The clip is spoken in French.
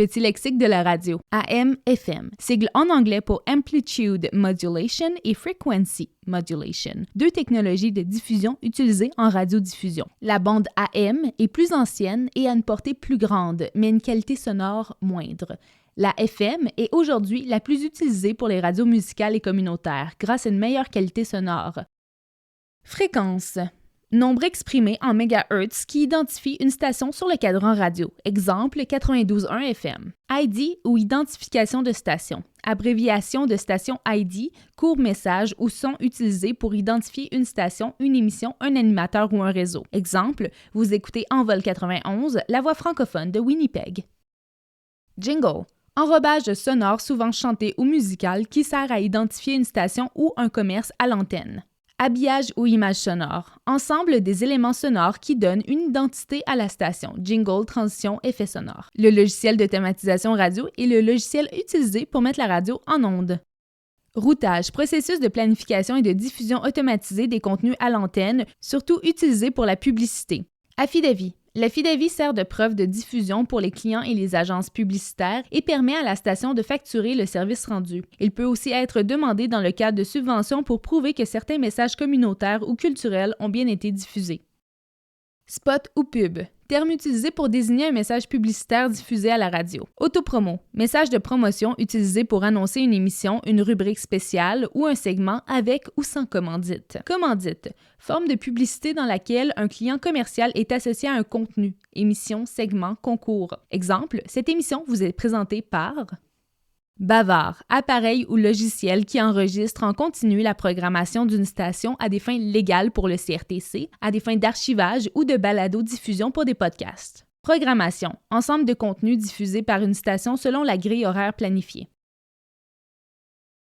Petit lexique de la radio. AM/FM, sigle en anglais pour Amplitude Modulation et Frequency Modulation, deux technologies de diffusion utilisées en radiodiffusion. La bande AM est plus ancienne et a une portée plus grande, mais une qualité sonore moindre. La FM est aujourd'hui la plus utilisée pour les radios musicales et communautaires, grâce à une meilleure qualité sonore. Fréquence. Nombre exprimé en mégahertz qui identifie une station sur le cadran radio. Exemple, 92.1 FM. ID ou identification de station. Abréviation de station ID, court message ou son utilisé pour identifier une station, une émission, un animateur ou un réseau. Exemple, vous écoutez Envol 91, la voix francophone de Winnipeg. Jingle. Enrobage sonore souvent chanté ou musical qui sert à identifier une station ou un commerce à l'antenne. Habillage ou image sonore. Ensemble des éléments sonores qui donnent une identité à la station. Jingle, transition, effet sonore. Le logiciel de thématisation radio est le logiciel utilisé pour mettre la radio en onde. Routage, processus de planification et de diffusion automatisée des contenus à l'antenne, surtout utilisé pour la publicité. Affidavit. L'affidavit sert de preuve de diffusion pour les clients et les agences publicitaires et permet à la station de facturer le service rendu. Il peut aussi être demandé dans le cadre de subventions pour prouver que certains messages communautaires ou culturels ont bien été diffusés. Spot ou pub. Terme utilisé pour désigner un message publicitaire diffusé à la radio. Autopromo. Message de promotion utilisé pour annoncer une émission, une rubrique spéciale ou un segment avec ou sans commandite. Commandite. Forme de publicité dans laquelle un client commercial est associé à un contenu. Émission, segment, concours. Exemple, cette émission vous est présentée par... Bavard, appareil ou logiciel qui enregistre en continu la programmation d'une station à des fins légales pour le CRTC, à des fins d'archivage ou de balado-diffusion pour des podcasts. Programmation, ensemble de contenus diffusés par une station selon la grille horaire planifiée.